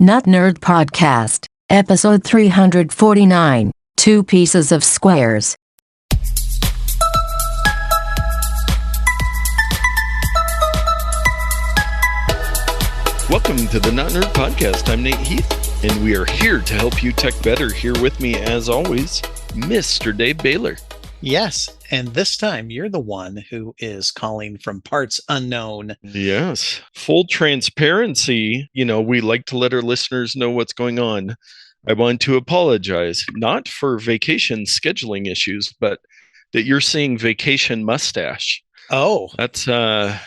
Not Nerd Podcast, episode 349, Two Pieces of Squares. Welcome to the Not Nerd Podcast. I'm Nate Heath, and we are here to help you tech better. Here with me, as always, Mr. Dave Baylor. Yes, and this time you're the one who is calling from parts unknown. Yes. Full transparency, we like to let our listeners know what's going on. I want to apologize, not for vacation scheduling issues, but that you're seeing vacation mustache. Oh. That's, I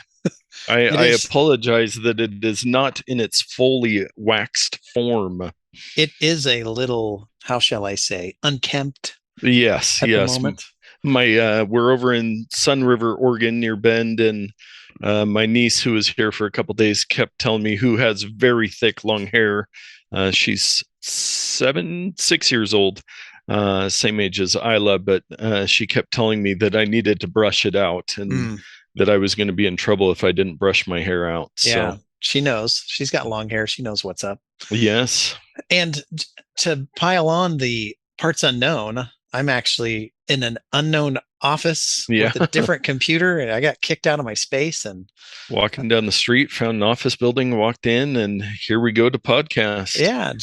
apologize that it is not in its fully waxed form. It is a little, how shall I say, unkempt. Yes, at yes. the moment. We're over in Sun River, Oregon, near Bend, and my niece, who was here for a couple days, kept telling me, who has very thick, long hair. She's 6 years old, same age as Isla, but she kept telling me that I needed to brush it out and that I was going to be in trouble if I didn't brush my hair out. Yeah, so, she knows. She's got long hair. She knows what's up. Yes. And to pile on the parts unknown, I'm actually in an unknown office with a different computer, and I got kicked out of my space. And walking down the street, found an office building, walked in, and here we go to podcast. Yeah,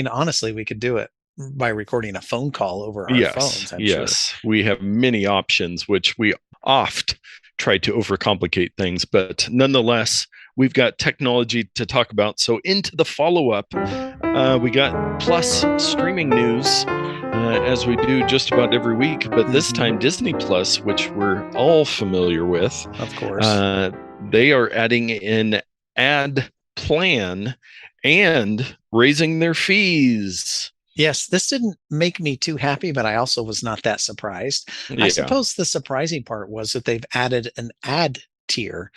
honestly, we could do it by recording a phone call over our phones. I'm sure. We have many options, which we oft try to overcomplicate things, but nonetheless, we've got technology to talk about. So into the follow-up, we got Plus streaming news, as we do just about every week, but this time Disney Plus, which we're all familiar with. Of course. They are adding an ad plan and raising their fees. Yes, this didn't make me too happy, but I also was not that surprised. Yeah. I suppose the surprising part was that they've added an ad tier.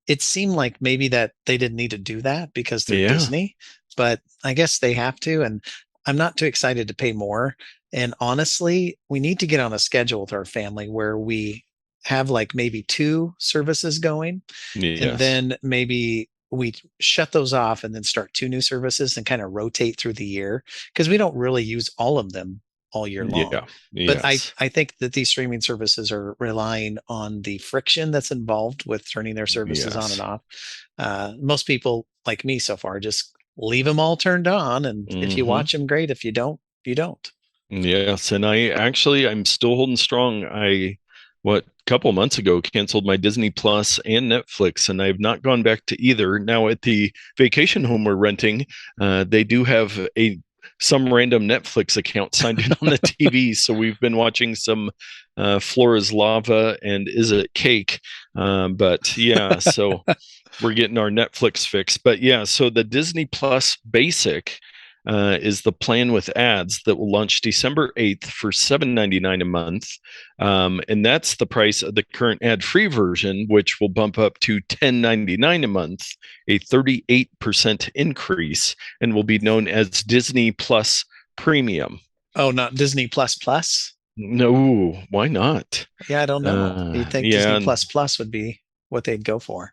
It seemed like maybe that they didn't need to do that because they're Disney, but I guess they have to. And I'm not too excited to pay more. And honestly, we need to get on a schedule with our family where we have like maybe 2 services going, and then maybe we shut those off and then start 2 new services and kind of rotate through the year, because we don't really use all of them all year long. But I think that these streaming services are relying on the friction that's involved with turning their services on and off. Most people like me so far just leave them all turned on, and if you watch them, great. If you don't, you don't. Yes, and I'm still holding strong. A couple months ago canceled my Disney Plus and Netflix, and I've not gone back to either. Now at the vacation home we're renting, they do have some random Netflix account signed in on the TV, so we've been watching some Flora's Lava and Is It Cake? But yeah, so we're getting our Netflix fix. But yeah, so the Disney Plus Basic is the plan with ads that will launch December 8th for $7.99 a month. And that's the price of the current ad-free version, which will bump up to $10.99 a month, a 38% increase, and will be known as Disney Plus Premium. Oh, not Disney Plus Plus? No, why not? Yeah, I don't know. You'd think Disney Plus Plus would be what they'd go for.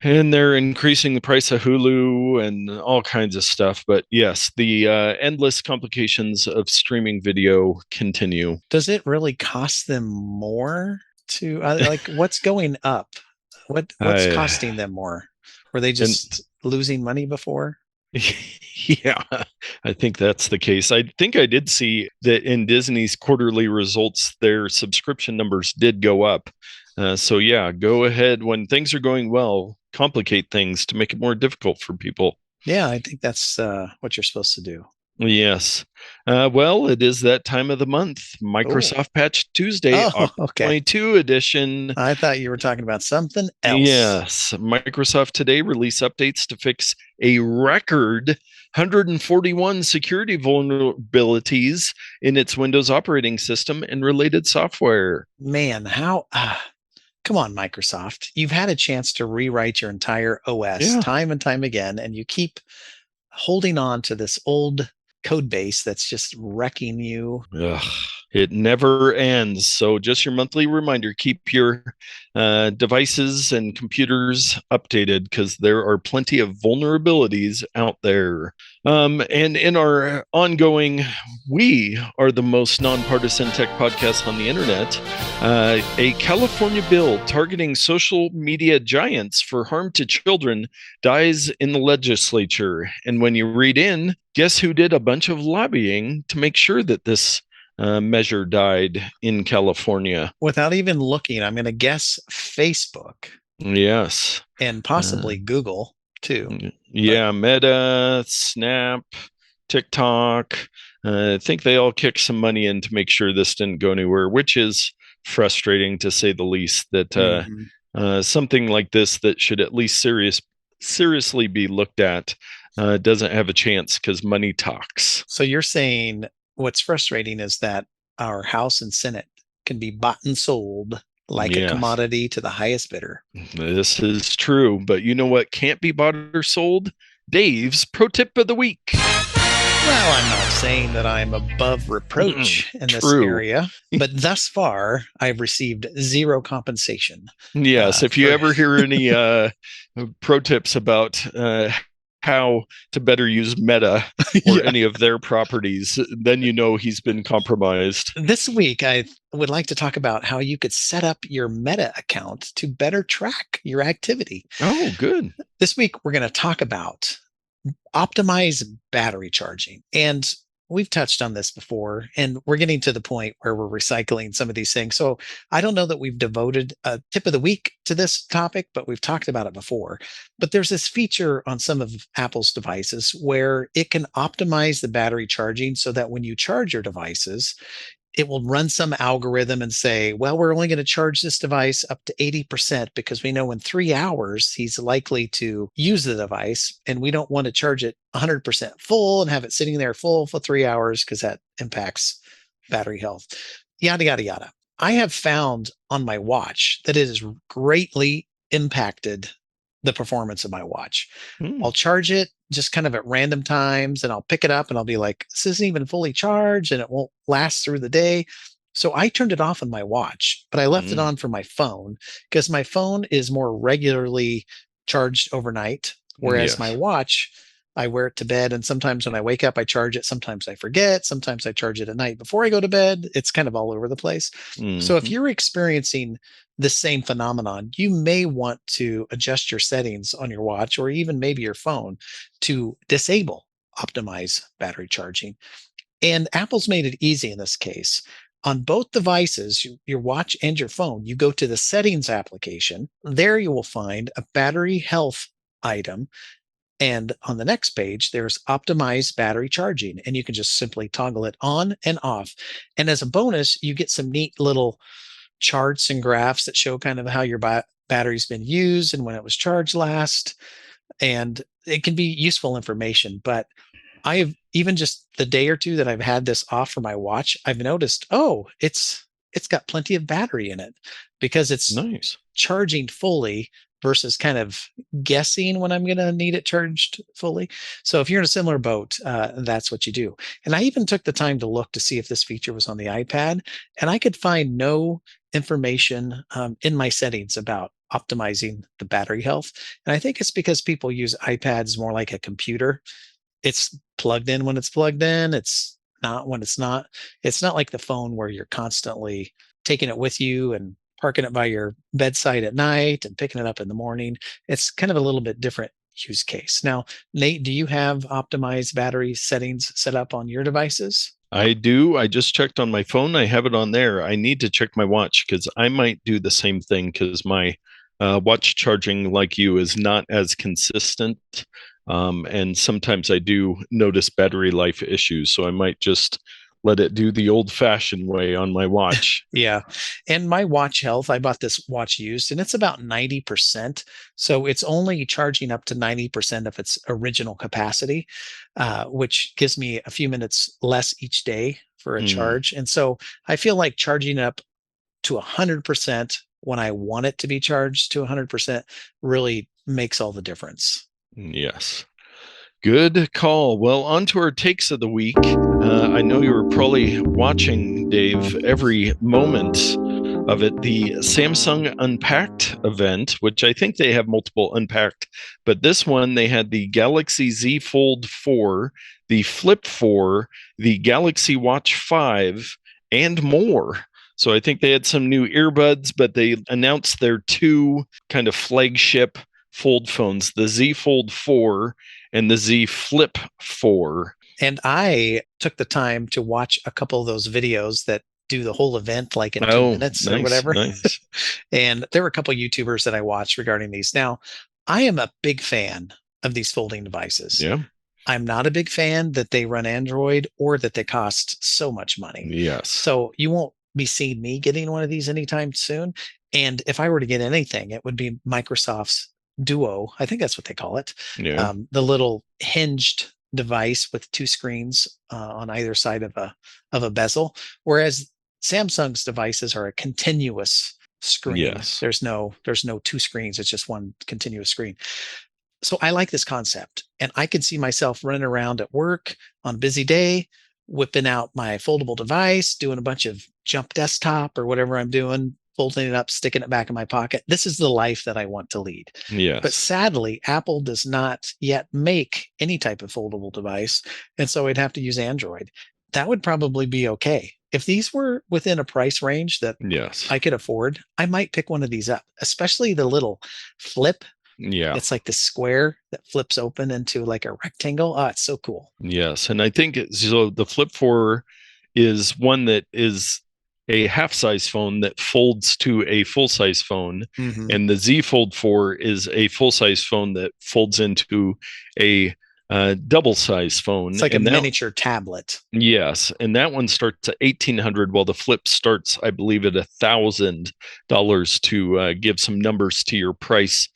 And they're increasing the price of Hulu and all kinds of stuff. But yes, the endless complications of streaming video continue. Does it really cost them more to what's going up? What's costing them more? Were they just losing money before? Yeah, I think that's the case. I think I did see that in Disney's quarterly results, their subscription numbers did go up. So yeah, go ahead when things are going well, complicate things to make it more difficult for people. Yeah, I think that's what you're supposed to do. Yes. Well, it is that time of the month, Microsoft Patch Tuesday, October 22 edition. I thought you were talking about something else. Yes. Microsoft today released updates to fix a record 141 security vulnerabilities in its Windows operating system and related software. Man, how... Come on, Microsoft. You've had a chance to rewrite your entire OS time and time again, and you keep holding on to this old code base that's just wrecking you. Ugh. It never ends. So just your monthly reminder, keep your devices and computers updated because there are plenty of vulnerabilities out there. And in our ongoing, we are the most nonpartisan tech podcast on the internet. A California bill targeting social media giants for harm to children dies in the legislature. And when you read in, guess who did a bunch of lobbying to make sure that this measure died in California? Without even looking, I'm going to guess Facebook. Yes. And possibly Google too. Yeah, Meta, Snap, TikTok. I think they all kicked some money in to make sure this didn't go anywhere, which is frustrating to say the least. That something like this that should at least seriously be looked at doesn't have a chance because money talks. So you're saying what's frustrating is that our House and Senate can be bought and sold like a commodity to the highest bidder. This is true, but you know what can't be bought or sold? Dave's Pro Tip of the Week. Well, I'm not saying that I'm above reproach in this area, but thus far, I've received zero compensation. Yes, if you ever hear any pro tips about how to better use Meta or any of their properties, then you know he's been compromised. This week, I would like to talk about how you could set up your Meta account to better track your activity. Oh, good. This week, we're going to talk about optimize battery charging. And we've touched on this before, and we're getting to the point where we're recycling some of these things. So I don't know that we've devoted a tip of the week to this topic, but we've talked about it before. But there's this feature on some of Apple's devices where it can optimize the battery charging so that when you charge your devices, it will run some algorithm and say, well, we're only going to charge this device up to 80% because we know in 3 hours he's likely to use the device. And we don't want to charge it 100% full and have it sitting there full for 3 hours because that impacts battery health. Yada, yada, yada. I have found on my watch that it has greatly impacted the performance of my watch. I'll charge it just kind of at random times and I'll pick it up and I'll be like, this isn't even fully charged and it won't last through the day. So I turned it off on my watch, but I left it on for my phone because my phone is more regularly charged overnight. Whereas my watch, I wear it to bed. And sometimes when I wake up, I charge it. Sometimes I forget. Sometimes I charge it at night before I go to bed. It's kind of all over the place. So if you're experiencing the same phenomenon, you may want to adjust your settings on your watch or even maybe your phone to disable optimize battery charging. And Apple's made it easy in this case. On both devices, your watch and your phone, you go to the settings application. There you will find a battery health item. And on the next page, there's optimized battery charging, and you can just simply toggle it on and off. And as a bonus, you get some neat little charts and graphs that show kind of how your battery's been used and when it was charged last. And it can be useful information. But I have, even just the day or two that I've had this off for my watch, I've noticed, oh, it's got plenty of battery in it because it's charging fully versus kind of guessing when I'm going to need it charged fully. So if you're in a similar boat, that's what you do. And I even took the time to look to see if this feature was on the iPad, and I could find no information in my settings about optimizing the battery health. And I think it's because people use iPads more like a computer. It's plugged in when it's plugged in. It's not when it's not. It's not like the phone where you're constantly taking it with you and parking it by your bedside at night and picking it up in the morning. It's kind of a little bit different use case. Now, Nate, do you have optimized battery settings set up on your devices? I do. I just checked on my phone. I have it on there. I need to check my watch because I might do the same thing because my watch charging, like you, is not as consistent. And sometimes I do notice battery life issues. So I might just let it do the old-fashioned way on my watch. Yeah. And my watch health, I bought this watch used, and it's about 90%. So it's only charging up to 90% of its original capacity, which gives me a few minutes less each day for a charge. And so I feel like charging up to 100% when I want it to be charged to 100% really makes all the difference. Yes. Good call. Well, on to our takes of the week. I know you were probably watching, Dave, every moment of it. The Samsung Unpacked event, which I think they have multiple Unpacked, but this one they had the Galaxy Z Fold 4, the Flip 4, the Galaxy Watch 5, and more. So I think they had some new earbuds, but they announced their two kind of flagship fold phones, the Z Fold 4 and the Z Flip 4. And I took the time to watch a couple of those videos that do the whole event like in 2 minutes or whatever. Nice. And there were a couple of YouTubers that I watched regarding these. Now, I am a big fan of these folding devices. Yeah. I'm not a big fan that they run Android or that they cost so much money. Yes. So you won't be seeing me getting one of these anytime soon. And if I were to get anything, it would be Microsoft's Duo. I think that's what they call it. Yeah. The little hinged device with two screens on either side of a bezel, whereas Samsung's devices are a continuous screen. Yes. There's no two screens. It's just one continuous screen. So I like this concept, and I can see myself running around at work on a busy day, whipping out my foldable device, doing a bunch of jump desktop or whatever I'm doing, folding it up, sticking it back in my pocket. This is the life that I want to lead. Yes. But sadly, Apple does not yet make any type of foldable device. And so I'd have to use Android. That would probably be okay. If these were within a price range that I could afford, I might pick one of these up, especially the little flip. Yeah. It's like the square that flips open into like a rectangle. Oh, it's so cool. Yes. And I think so the Flip 4 is one that is a half size phone that folds to a full size phone. Mm-hmm. And the Z Fold 4 is a full size phone that folds into a double size phone. It's like a miniature tablet. Yes. And that one starts at $1,800, while the Flip starts, I believe, at $1,000 to give some numbers to your price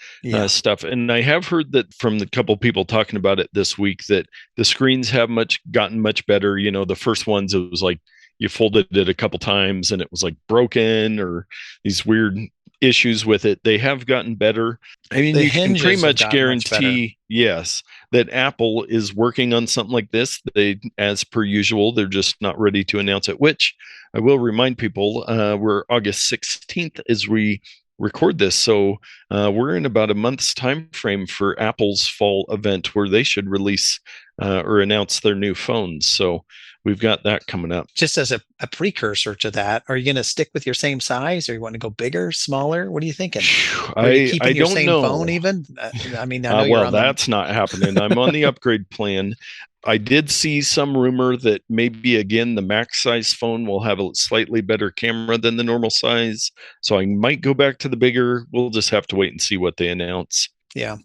stuff. And I have heard that from the couple people talking about it this week that the screens have gotten much better. You know, the first ones, it was like you folded it a couple times and it was like broken or these weird issues with it. They have gotten better. I mean, you can pretty much guarantee, yes, that Apple is working on something like this. They, as per usual, they're just not ready to announce it, which I will remind people, we're August 16th as we record this. So we're in about a month's time frame for Apple's fall event where they should release or announce their new phones. So we've got that coming up. Just as a precursor to that, are you going to stick with your same size, or you want to go bigger, smaller? What are you thinking? Are you keeping your same phone even? I mean, I know you're on that's not happening. I'm on the upgrade plan. I did see some rumor that maybe, again, the max size phone will have a slightly better camera than the normal size. So I might go back to the bigger. We'll just have to wait and see what they announce. Yeah.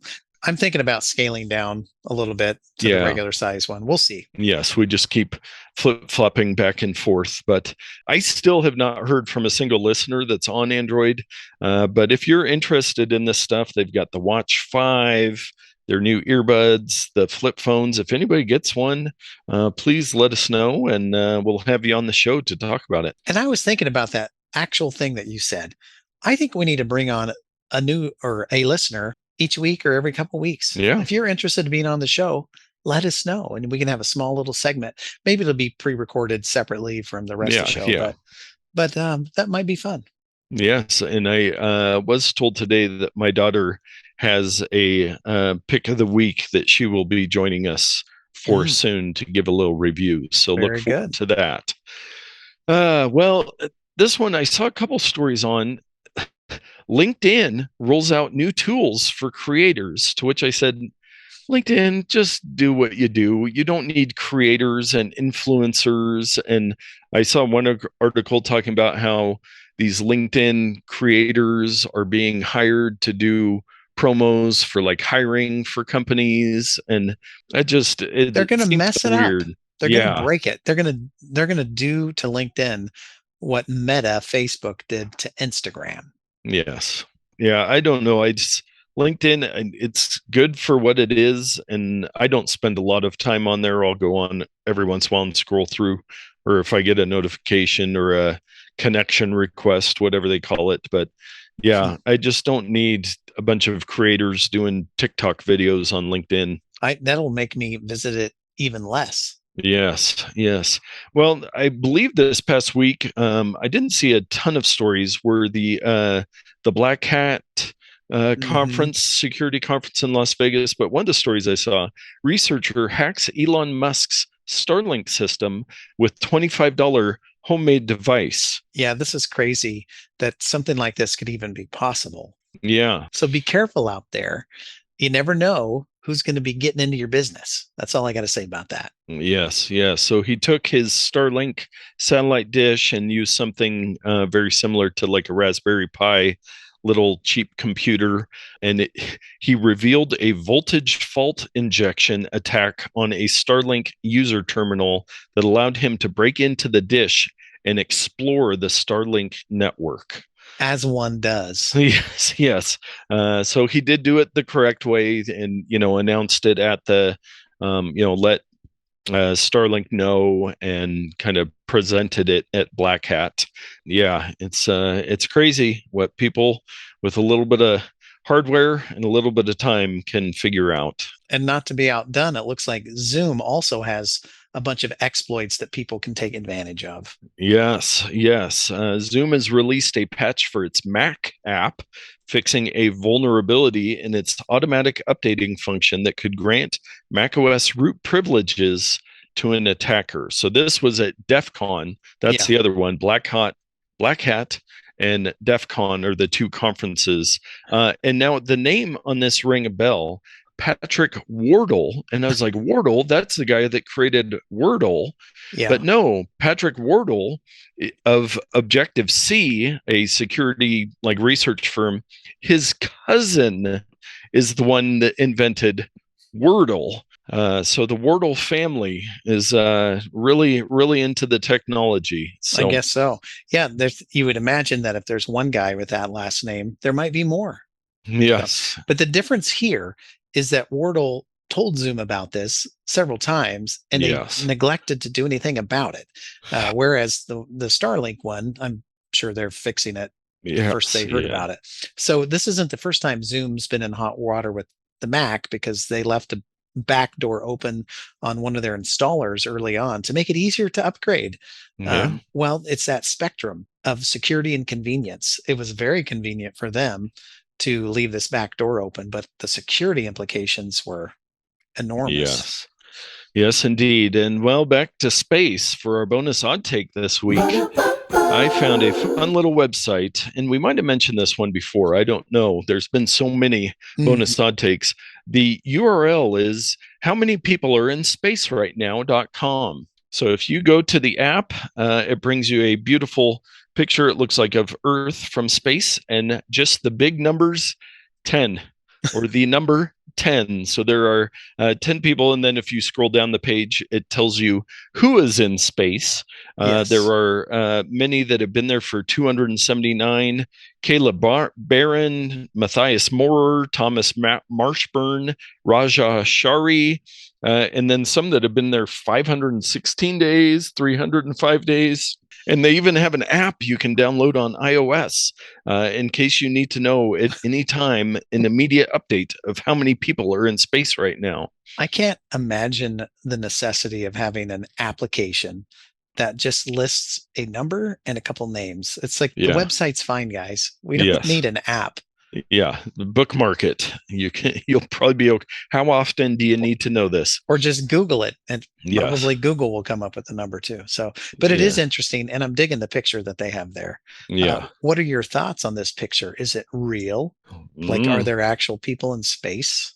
I'm thinking about scaling down a little bit to the regular size one. We'll see. Yes, we just keep flip-flopping back and forth. But I still have not heard from a single listener that's on Android. But if you're interested in this stuff, they've got the Watch 5, their new earbuds, the flip phones. If anybody gets one, please let us know, and we'll have you on the show to talk about it. And I was thinking about that actual thing that you said. I think we need to bring on a new or a listener each week or every couple of weeks. Yeah. If you're interested in being on the show, let us know, and we can have a small little segment. Maybe it'll be pre-recorded separately from the rest of the show. Yeah. But that might be fun. Yes, and I was told today that my daughter has a pick of the week that she will be joining us for soon to give a little review. So look forward to that. Well, this one I saw a couple stories on. LinkedIn rolls out new tools for creators, to which I said, LinkedIn, just do what you do. You don't need creators and influencers. And I saw one article talking about how these LinkedIn creators are being hired to do promos for like hiring for companies. And they're going to mess it up. They're going to break it. They're going to do to LinkedIn what Meta, Facebook did to Instagram. Yes. Yeah. I don't know. LinkedIn, it's good for what it is. And I don't spend a lot of time on there. I'll go on every once in a while and scroll through, or if I get a notification or a connection request, whatever they call it. But yeah, I just don't need a bunch of creators doing TikTok videos on LinkedIn. That'll make me visit it even less. Yes, yes. Well, I believe this past week, I didn't see a ton of stories where the Black Hat Hmm. conference, security conference in Las Vegas, but one of the stories I saw, researcher hacks Elon Musk's Starlink system with $25 homemade device. Yeah, this is crazy that something like this could even be possible. Yeah. So be careful out there. You never know who's going to be getting into your business. That's all I got to say about that. Yes, yes. So he took his Starlink satellite dish and used something very similar to like a Raspberry Pi little cheap computer, and he revealed a voltage fault injection attack on a Starlink user terminal that allowed him to break into the dish and explore the Starlink network. As one does. Yes, yes. So he did do it the correct way, and announced it at the let Starlink know, and kind of presented it at Black Hat. Yeah, it's crazy what people with a little bit of hardware and a little bit of time can figure out. And not to be outdone, it looks like Zoom also has a bunch of exploits that people can take advantage of. Yes, yes. Zoom has released a patch for its Mac app, fixing a vulnerability in its automatic updating function that could grant macOS root privileges to an attacker. So this was at DEF CON. That's Yeah. the other one. Black Hat and DEF CON are the two conferences. And now the name on this rang a bell. Patrick Wardle. And I was like, Wardle, that's the guy that created Wordle. Yeah. But no, Patrick Wardle of Objective C, a security like research firm, his cousin is the one that invented Wordle. So the Wordle family is really, really into the technology. I So guess so. Yeah, you would imagine that if there's one guy with that last name, there might be more. So, yes, but the difference here is that Wardle told Zoom about this several times, and they yes, neglected to do anything about it. Whereas the Starlink one, I'm sure they're fixing it the first yes, they heard yeah, about it. So this isn't the first time Zoom's been in hot water with the Mac, because they left a back door open on one of their installers early on to make it easier to upgrade. yeah. Well, it's that spectrum of security and convenience. It was very convenient for them to leave this back door open, but the security implications were enormous. Yes. Yes, indeed. And well, back to space for our bonus odd take this week. I found a fun little website, and we might have mentioned this one before. I don't know. There's been so many bonus odd takes. The URL is how many people are in space right now.com. So if you go to the app, it brings you a beautiful picture. It looks like of Earth from space, and just the big numbers 10, or the number 10. So there are 10 people. And then if you scroll down the page, it tells you who is in space. Yes. There are many that have been there for 279. Caleb Barron, Matthias Moorer, Thomas Marshburn, Raja Shari, and then some that have been there 516 days, 305 days. And they even have an app you can download on iOS in case you need to know at any time an immediate update of how many people are in space right now. I can't imagine the necessity of having an application that just lists a number and a couple names. It's like the Yeah. website's fine, guys. We don't Yes. need an app. Yeah. Bookmark it. You'll probably be okay. How often do you need to know this? Or just Google it, and Yes. probably Google will come up with the number too. So, but it is interesting, and I'm digging the picture that they have there. Yeah. What are your thoughts on this picture? Is it real? Like, are there actual people in space?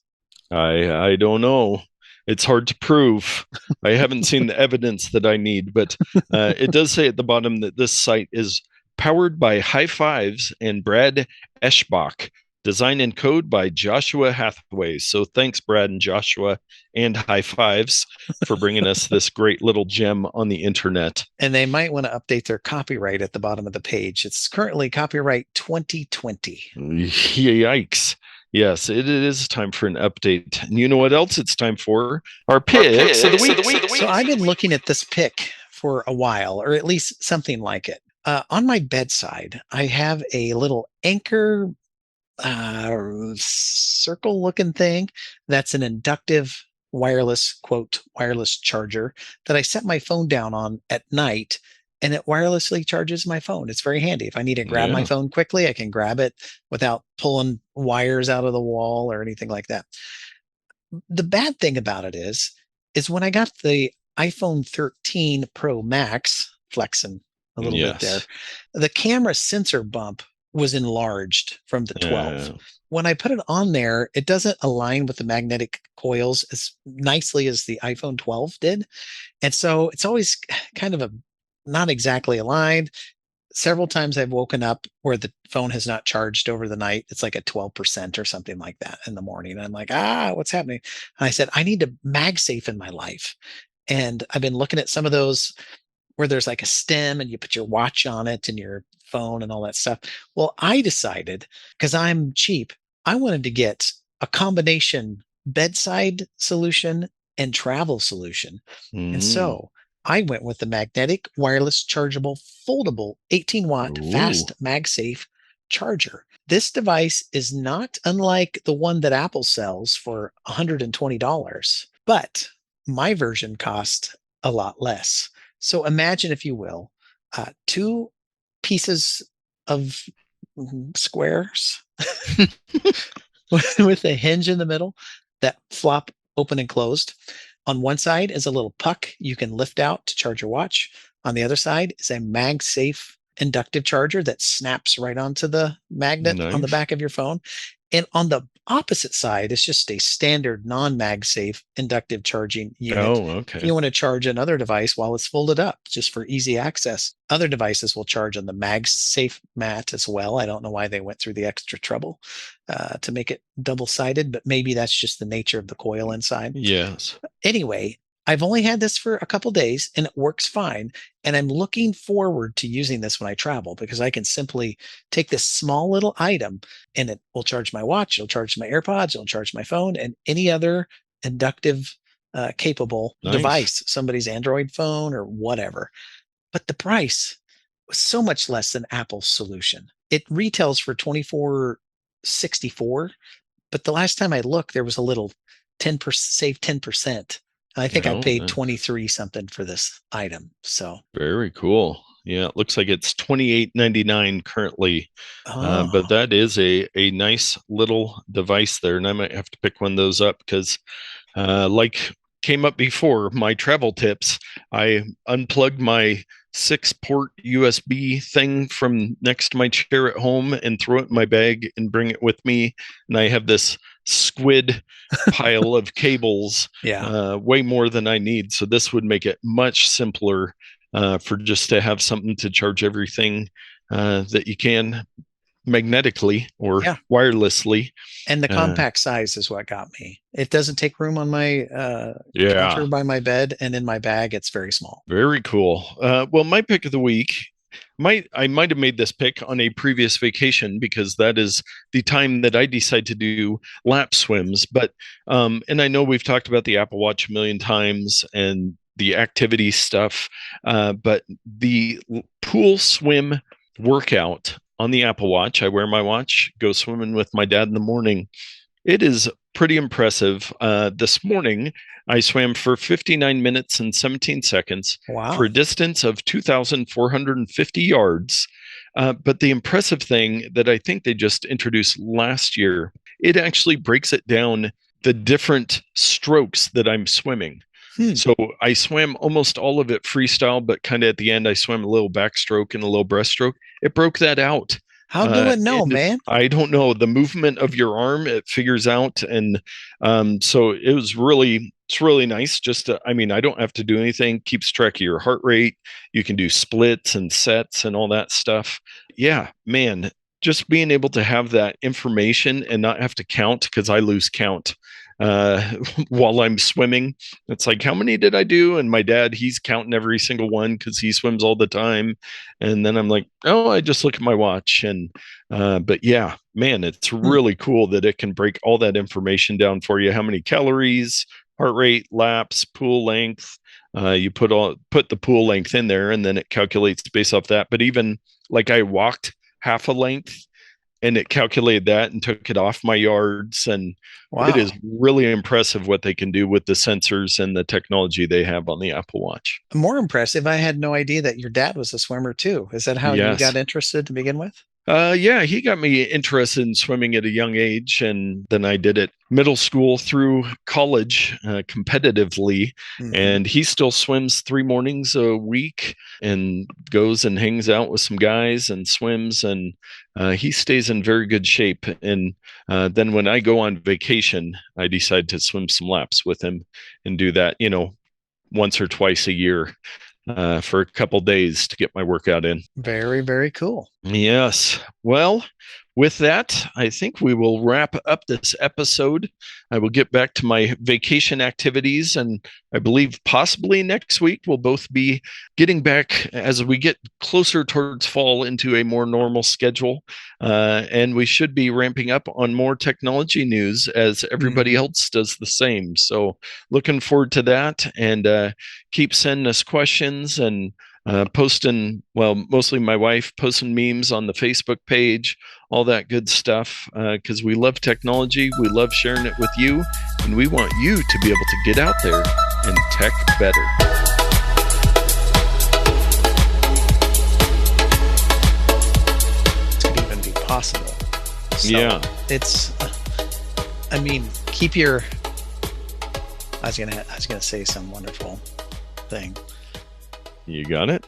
I don't know. It's hard to prove. I haven't seen the evidence that I need, but it does say at the bottom that this site is powered by High Fives and Brad Eschbach, design and code by Joshua Hathaway. So thanks, Brad and Joshua and High Fives, for bringing us this great little gem on the internet. And they might want to update their copyright at the bottom of the page. It's currently copyright 2020. Yikes. Yes, it is time for an update. And you know what else it's time for? Our picks of the week. So I've been looking at this pick for a while, or at least something like it. On my bedside, I have a little Anchor circle looking thing that's an inductive wireless, quote, wireless charger that I set my phone down on at night, and it wirelessly charges my phone. It's very handy. If I need to grab my Yeah. phone quickly, I can grab it without pulling wires out of the wall or anything like that. The bad thing about it is when I got the iPhone 13 Pro Max, flexing a little bit there, Yes. the camera sensor bump was enlarged from the 12. Uh, When I put it on there, it doesn't align with the magnetic coils as nicely as the iPhone 12 did. And so it's always kind of a not exactly aligned. Several times I've woken up where the phone has not charged over the night. It's like at 12% or something like that in the morning. And I'm like, what's happening? And I said, I need to MagSafe in my life. And I've been looking at some of those where there's like a stem and you put your watch on it and your phone and all that stuff. Well, I decided, because I'm cheap, I wanted to get a combination bedside solution and travel solution. And so I went with the magnetic wireless chargeable foldable 18-watt fast MagSafe charger. This device is not unlike the one that Apple sells for $120, but my version cost a lot less. So imagine, if you will, two pieces of squares with a hinge in the middle that flop open and closed. On one side is a little puck you can lift out to charge your watch. On the other side is a MagSafe inductive charger that snaps right onto the magnet on the Nice. back of your phone. And on the opposite side is just a standard non-MagSafe inductive charging unit. Oh, If okay. you want to charge another device while it's folded up, just for easy access. Other devices will charge on the MagSafe mat as well. I don't know why they went through the extra trouble to make it double-sided, but maybe that's just the nature of the coil inside. Yes. Anyway, I've only had this for a couple days and it works fine. And I'm looking forward to using this when I travel, because I can simply take this small little item and it will charge my watch, it'll charge my AirPods, it'll charge my phone, and any other inductive capable Nice. device, somebody's Android phone or whatever. But the price was so much less than Apple's solution. It retails for $24.64, but the last time I looked, there was a little 10% save 10%. I think I paid 23 something for this item. So very cool. Yeah, it looks like it's $28.99 currently, but oh, that is a nice little device there, and I might have to pick one of those up because, like came up before, my travel tips, I unplugged my 6-port USB thing from next to my chair at home and throw it in my bag and bring it with me, and I have this squid pile of cables, yeah. way more than I need. So this would make it much simpler for just to have something to charge everything that you can magnetically or Yeah. wirelessly. And the compact size is what got me. It doesn't take room on my Yeah, counter by my bed, and in my bag, it's very small. very cool. Well, my pick of the week, I might have made this pick on a previous vacation because that is the time that I decide to do lap swims. But and I know we've talked about the Apple Watch a million times and the activity stuff, but the pool swim workout on the Apple Watch, I wear my watch, go swimming with my dad in the morning. It is pretty impressive. This morning, I swam for 59 minutes and 17 seconds Wow. for a distance of 2,450 yards. But the impressive thing that I think they just introduced last year, it actually breaks it down, the different strokes that I'm swimming. So I swam almost all of it freestyle, but kind of at the end, I swam a little backstroke and a little breaststroke. It broke that out. How do it know, man? I don't know. The movement of your arm, it figures out. And so it's really nice. Just to, I mean, I don't have to do anything. Keeps track of your heart rate. You can do splits and sets and all that stuff. Yeah, man, just being able to have that information and not have to count, because I lose count while I'm swimming. It's like, how many did I do? And my dad, he's counting every single one because he swims all the time. And then I'm like, oh, I just look at my watch. And but yeah, man, it's really cool that it can break all that information down for you. How many calories, heart rate, laps, pool length. You put the pool length in there, and then it calculates based off that. But even like I walked half a length, and it calculated that and took it off my yards. And Wow. it is really impressive what they can do with the sensors and the technology they have on the Apple Watch. More impressive, I had no idea that your dad was a swimmer too. Is that how you Yes. got interested to begin with? Yeah, he got me interested in swimming at a young age, and then I did it middle school through college competitively. Mhm. And he still swims 3 mornings a week and goes and hangs out with some guys and swims, and he stays in very good shape. And then when I go on vacation, I decide to swim some laps with him and do that, once or twice a year. For a couple days to get my workout in. Very, very cool. Yes. Well, with that, I think we will wrap up this episode. I will get back to my vacation activities, and I believe possibly next week we'll both be getting back as we get closer towards fall into a more normal schedule. And we should be ramping up on more technology news as everybody else does the same. So looking forward to that, and keep sending us questions and posting, mostly my wife posting memes on the Facebook page, all that good stuff, because we love technology, we love sharing it with you, and we want you to be able to get out there and tech better. It could even be possible. So Yeah. It's, keep your, I was gonna say some wonderful thing. You got it?